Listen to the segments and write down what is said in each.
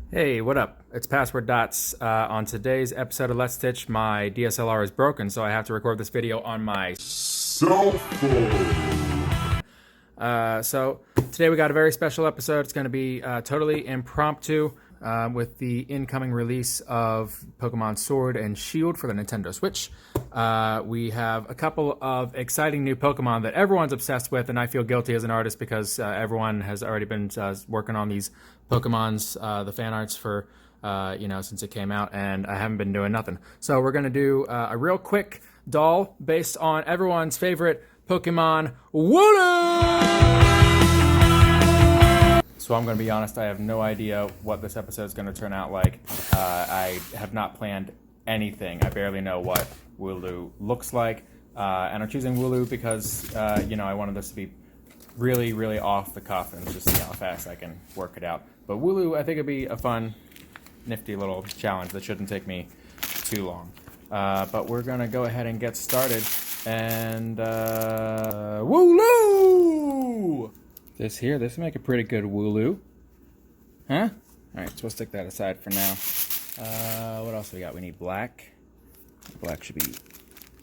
Hey, what up? It's Password Dots. On today's episode of Let's Stitch, my DSLR is broken, so I have to record this video on my cell phone. So today we got a very special episode. It's going to be totally impromptu with the incoming release of Pokemon Sword and Shield for the Nintendo Switch. We have a couple of exciting new Pokemon that everyone's obsessed with, and I feel guilty as an artist because everyone has already been working on these Pokemon's, the fan arts for, since it came out, and I haven't been doing nothing. So we're going to do a real quick doll based on everyone's favorite Pokemon, Wooloo! So I'm going to be honest, I have no idea what this episode is going to turn out like. I have not planned anything. I barely know what Wooloo looks like. And I'm choosing Wooloo because, I wanted this to be really, really off the cuff and just see how fast I can work it out. But Wooloo, I think it'd be a fun, nifty little challenge that shouldn't take me too long. But we're going to go ahead and get started. And, Wooloo! This will make a pretty good Wooloo. Huh? Alright, so we'll stick that aside for now. What else we got? We need black. Black should be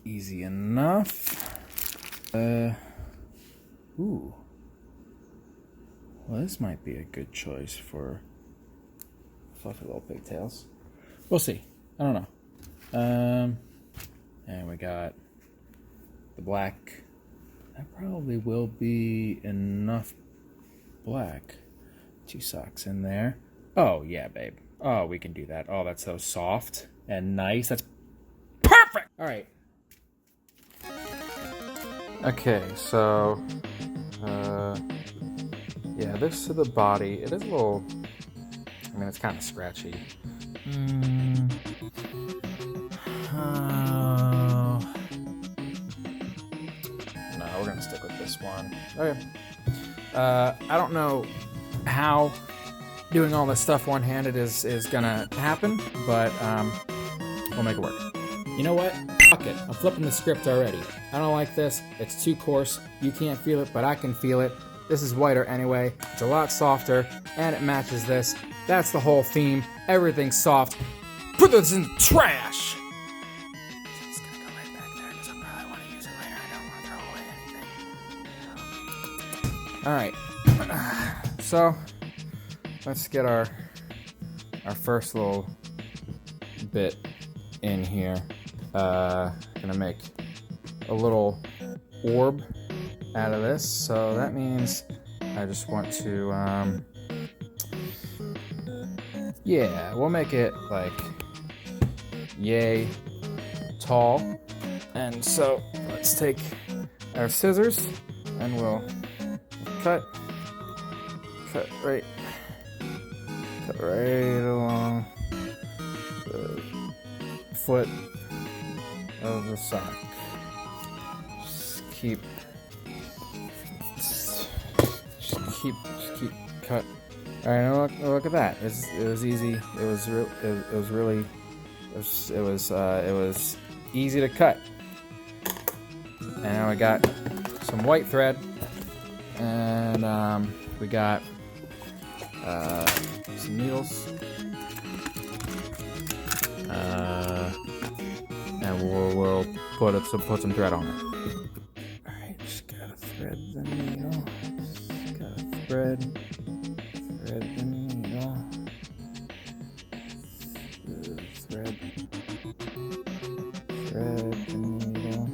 easy enough. Ooh. Well, this might be a good choice for fluffy little pigtails. We'll see. I don't know. And we got the black. That probably will be enough black. 2 socks in there. Oh, yeah, babe. Oh, we can do that. Oh, that's so soft and nice. That's perfect! All right. Okay, so... yeah, this to the body. It is a little... it's kind of scratchy. No, we're going to stick with this one. Okay. I don't know how doing all this stuff one-handed is gonna happen, but we'll make it work. You know what? Fuck it. I'm flipping the script already. I don't like this. It's too coarse. You can't feel it, but I can feel it. This is whiter anyway. It's a lot softer, and it matches this. That's the whole theme. Everything's soft. Put this in the trash! It's gonna go right back there, because I probably want to use it later. I don't want to throw away anything. Alright. So, let's get our first little bit in here. Gonna make a little orb out of this. So that means I just want to, we'll make it like yay tall. And so let's take our scissors and we'll cut right along the foot of the sock. Just keep cut. All right, look at that. It was easy. It was easy to cut. And now we got some white thread, and we got some needles, and we'll put some thread on it. All right, just gotta thread the needle. Just gotta thread the needle. Thread the needle.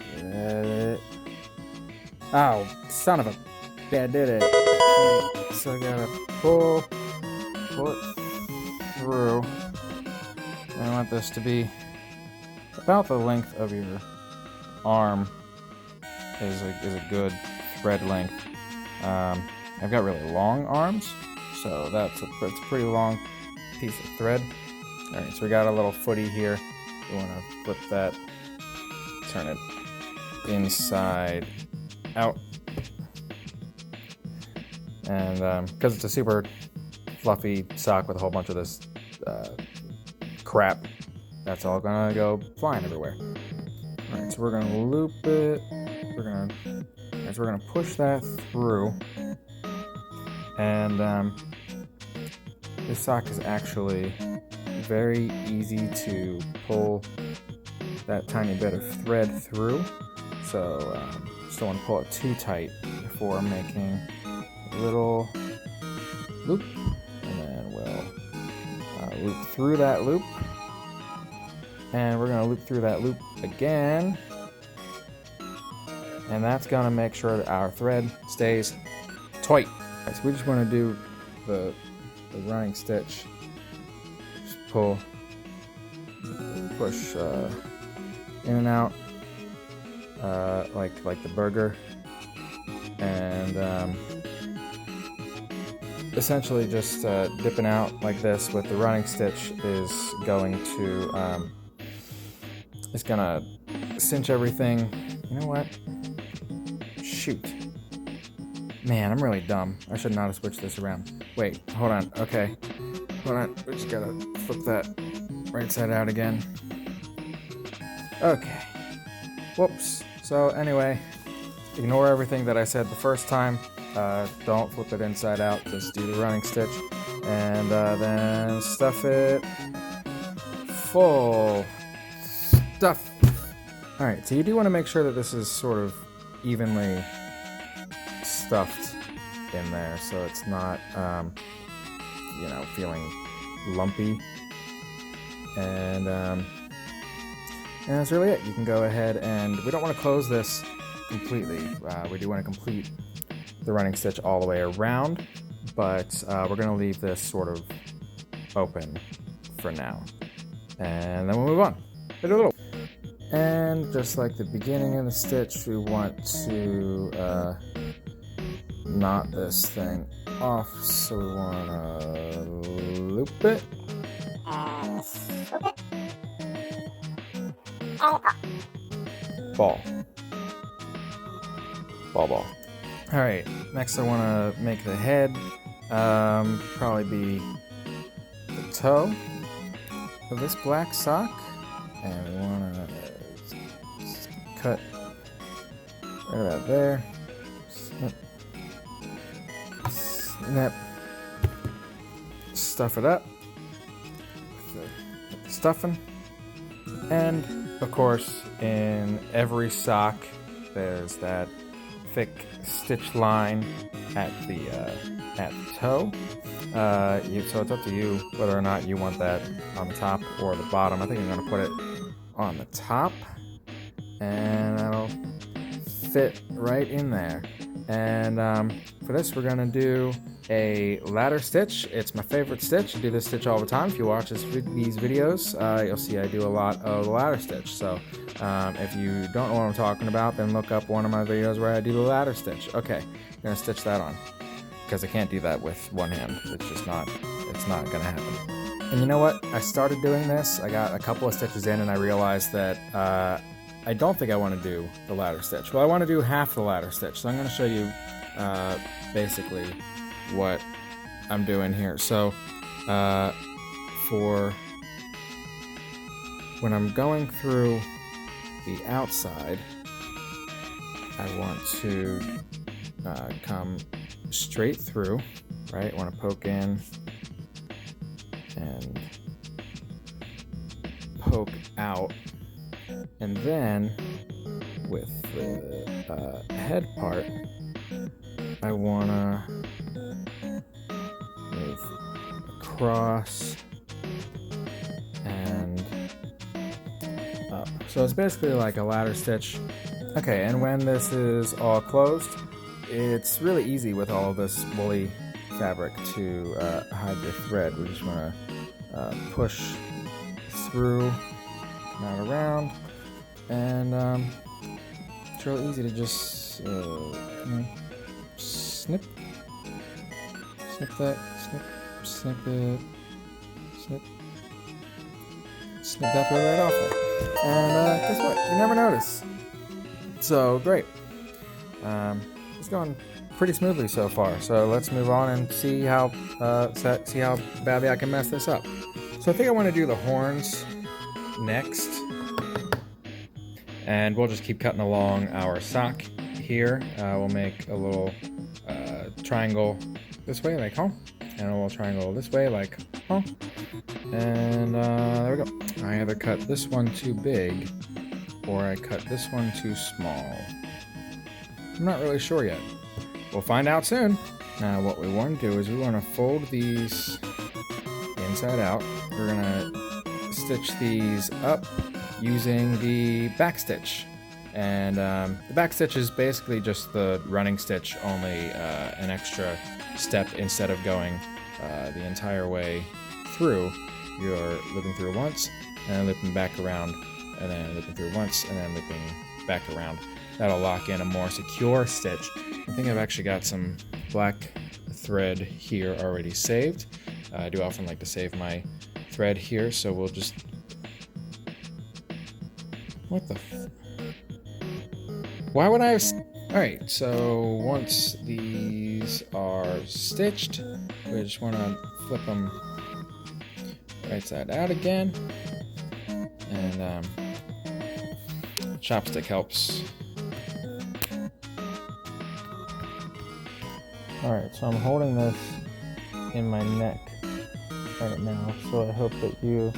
Thread it. Oh, son of a... Yeah, I did it. Okay, so I gotta pull it through. And I want this to be about the length of your arm is a good thread length. I've got really long arms, so it's a pretty long piece of thread. All right, so we got a little footy here. We want to flip that, turn it inside out, and because it's a super fluffy sock with a whole bunch of this crap, that's all gonna go flying everywhere. All right, so we're gonna loop it. We're gonna is we're going to push that through, and this sock is actually very easy to pull that tiny bit of thread through, so just don't want to pull it too tight before making a little loop, and then we'll loop through that loop, and we're going to loop through that loop again, and that's going to make sure that our thread stays tight. So we just want to do the running stitch, just pull, push in and out, like the burger, and essentially just dipping out like this with the running stitch is going to it's gonna cinch everything. You know what? Shoot. Man, I'm really dumb. I should not have switched this around. Wait, hold on. Okay. Hold on. We just gotta flip that right side out again. Okay. Whoops. So anyway, ignore everything that I said the first time. Don't flip it inside out. Just do the running stitch. And then stuff it full. Stuff. Alright, so you do want to make sure that this is sort of evenly stuffed in there, so it's not, you know, feeling lumpy. And that's really it. You can go ahead, and we don't want to close this completely. We do want to complete the running stitch all the way around, but we're going to leave this sort of open for now. And then we'll move on. And just like the beginning of the stitch, we want to knot this thing off, so we want to loop it. Ball. Ball. Alright, next I want to make the head, probably be the toe of this black sock, and we want to cut right about there, snip, stuff it up with the stuffing, and of course in every sock there's that thick stitch line at the toe. So it's up to you whether or not you want that on the top or the bottom. I think I'm going to put it on the top, and that'll fit right in there. And for this, we're going to do a ladder stitch. It's my favorite stitch. I do this stitch all the time. If you watch these videos, you'll see I do a lot of the ladder stitch. So if you don't know what I'm talking about, then look up one of my videos where I do the ladder stitch. Okay, I'm going to stitch that on, because I can't do that with one hand. It's just not, it's not going to happen. And you know what? I started doing this. I got a couple of stitches in, and I realized that I don't think I want to do the ladder stitch. Well, I want to do half the ladder stitch. So I'm going to show you basically what I'm doing here. So for when I'm going through the outside, I want to come straight through, right? I want to poke in and poke out, and then with the head part, I want to move across and up. So it's basically like a ladder stitch. Okay, and when this is all closed, it's really easy with all of this woolly fabric to hide your thread. We just want to push through, come out around, and it's real easy to just snip that, snip it, snip that thread right off there. And guess what? You never notice. So great. It's going pretty smoothly so far. So let's move on and see how badly I can mess this up. So I think I want to do the horns next, and we'll just keep cutting along our sock here, we'll make a little triangle this way, like home, and a little triangle this way, like home. And there we go. I either cut this one too big, or I cut this one too small. I'm not really sure yet. We'll find out soon. Now what we want to do is we want to fold these inside out. We're going to stitch these up using the back stitch. And the back stitch is basically just the running stitch, only an extra step. Instead of going the entire way through, you're looping through once, and then looping back around, and then looping through once, and then looping back around. That'll lock in a more secure stitch. I think I've actually got some black thread here already saved. I do often like to save my thread here, so we'll just... What the f... Why would I have... Alright, so once these are stitched, we just want to flip them right side out again. And chopstick helps. Alright, so I'm holding this in my neck right now, so I hope that you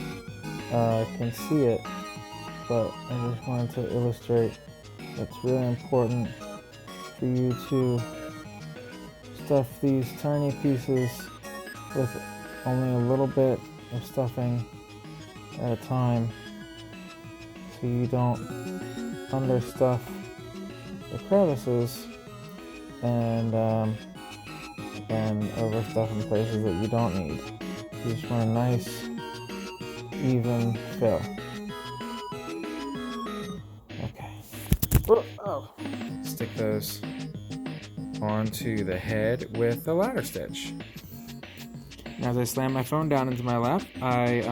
can see it, but I just wanted to illustrate it's really important for you to stuff these tiny pieces with only a little bit of stuffing at a time, so you don't understuff the crevices and overstuff in places that you don't need. You just want a nice, even fill. Okay. Oh. Stick those onto the head with the ladder stitch. Now, as I slammed my phone down into my lap, I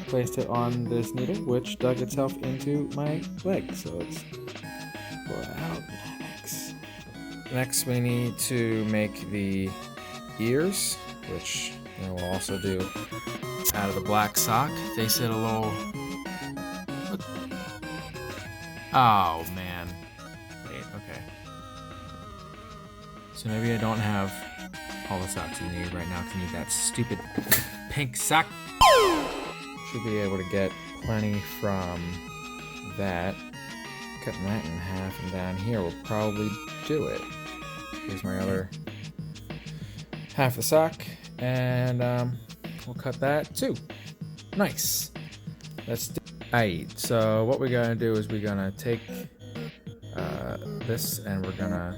placed it on this needle, which dug itself into my leg. So let's pull it out. Next, we need to make the ears, which we'll also do out of the black sock. They sit a little... Oh, man. Wait, okay. So maybe I don't have all the socks you need right now because I need that stupid pink sock. Should be able to get plenty from that. Cutting that in half and down here will probably do it. Here's my other half the sock, and we'll cut that too. Nice. Let's do. Alright, so what we're gonna do is we're gonna take this, and we're gonna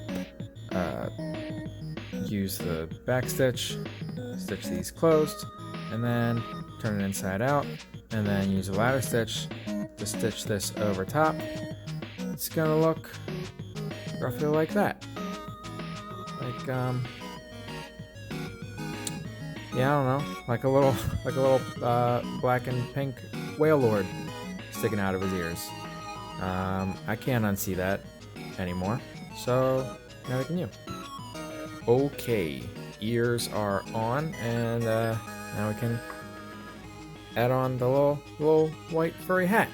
use the back stitch, stitch these closed, and then turn it inside out, and then use a ladder stitch to stitch this over top. It's gonna look roughly like that. Like yeah, I don't know, like a little black and pink whale lord sticking out of his ears. I can't unsee that anymore, so neither can you. Okay, ears are on, and now we can add on the little white furry hat.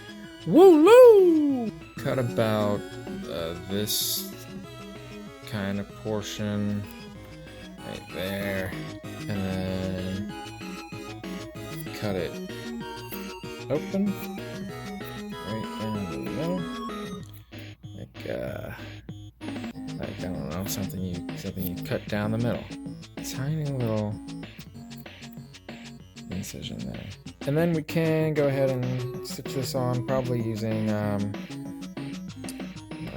Wooloo! Cut about this kind of portion right there, and then cut it open right down the middle, like I don't know, something you cut down the middle. Tiny little incision there. And then we can go ahead and stitch this on, probably using, I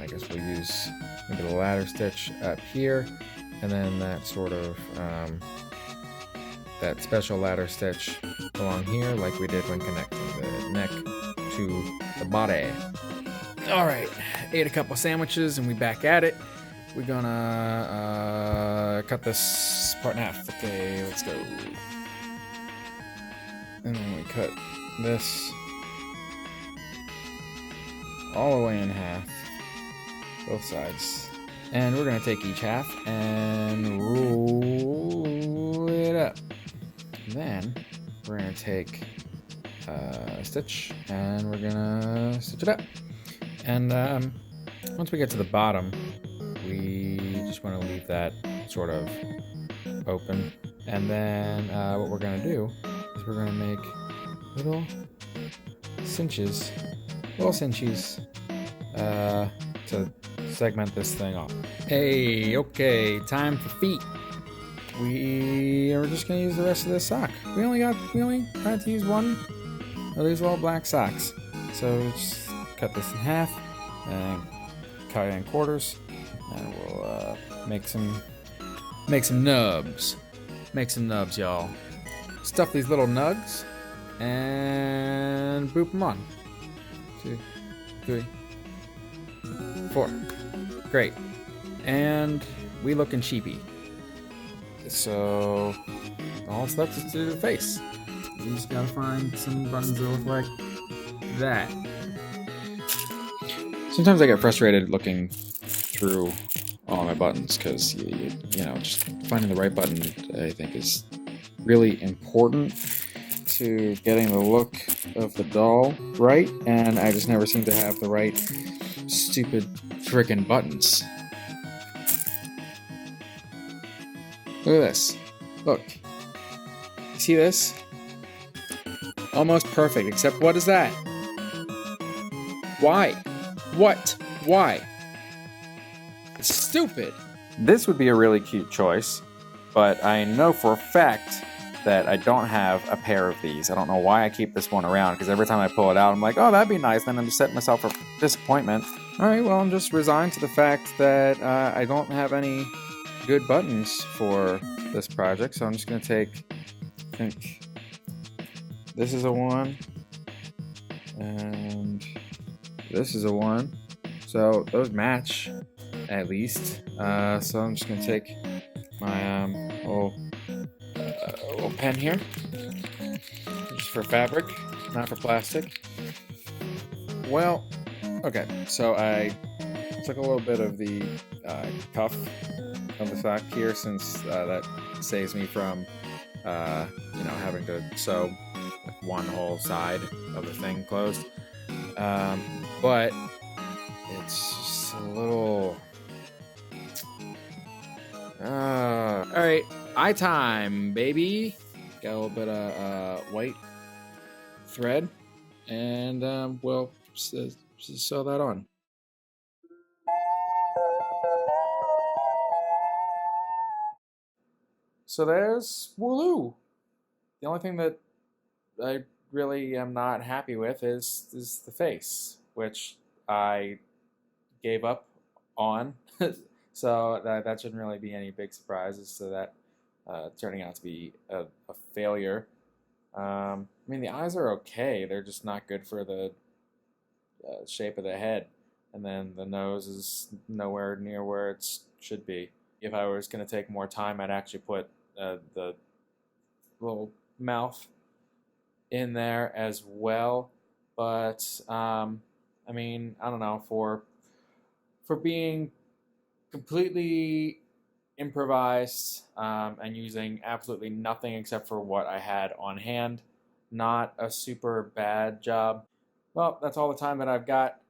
guess we'll use maybe the ladder stitch up here, and then that sort of, that special ladder stitch along here, like we did when connecting the neck to the body. Alright, ate a couple sandwiches and we back at it. We're gonna cut this part in half. Okay, let's go. And then we cut this all the way in half, both sides. And we're gonna take each half and roll it up. Then we're gonna take a stitch and we're gonna stitch it up. And once we get to the bottom, just want to leave that sort of open. And then what we're going to do is we're going to make little cinches, to segment this thing off. Hey, okay, time for feet. We are just gonna use the rest of this sock. We only had to use one of these little black socks. So just cut this in half and cut it in quarters, and we'll make some nubs. Make some nubs, y'all. Stuff these little nugs and boop them on. 2, 3, 4. Great. And we looking cheapy. So all that's left is to do the face. You just gotta find some buttons that look like that. Sometimes I get frustrated looking through all my buttons because you know, just finding the right button I think is really important to getting the look of the doll right, and I just never seem to have the right stupid frickin' buttons. Look at this. Look. You see this? Almost perfect, except what is that? Why? What? Why? It's stupid. This would be a really cute choice, but I know for a fact that I don't have a pair of these. I don't know why I keep this one around, because every time I pull it out, I'm like, oh, that'd be nice. Then I'm just setting myself for disappointment. All right, well, I'm just resigned to the fact that I don't have any good buttons for this project, so I'm just going to take, I think, this is a 1, and this is a 1. So those match, at least. So I'm just going to take my little pen here, just for fabric, not for plastic. Well, okay, so I took a little bit of the cuff of the sock here, since that saves me from you know, having to sew like one whole side of the thing closed. But it's just a little all right, eye time, baby. Got a little bit of white thread, and we'll sew that on. So there's Wooloo. The only thing that I really am not happy with is the face, which I gave up on. So that shouldn't really be any big surprises to that turning out to be a failure. I mean, the eyes are okay. They're just not good for the shape of the head. And then the nose is nowhere near where it should be. If I was going to take more time, I'd actually put the little mouth in there as well. But, I mean, I don't know, for being completely improvised and using absolutely nothing except for what I had on hand, not a super bad job. Well, that's all the time that I've got.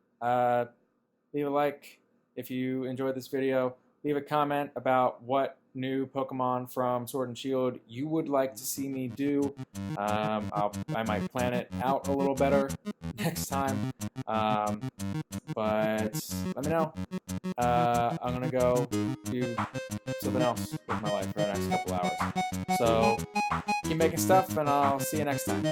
Leave a like if you enjoyed this video. Leave a comment about what new Pokemon from Sword and Shield you would like to see me do. I might plan it out a little better next time. But let me know. I'm gonna go do something else with my life for the next couple hours. So keep making stuff, and I'll see you next time.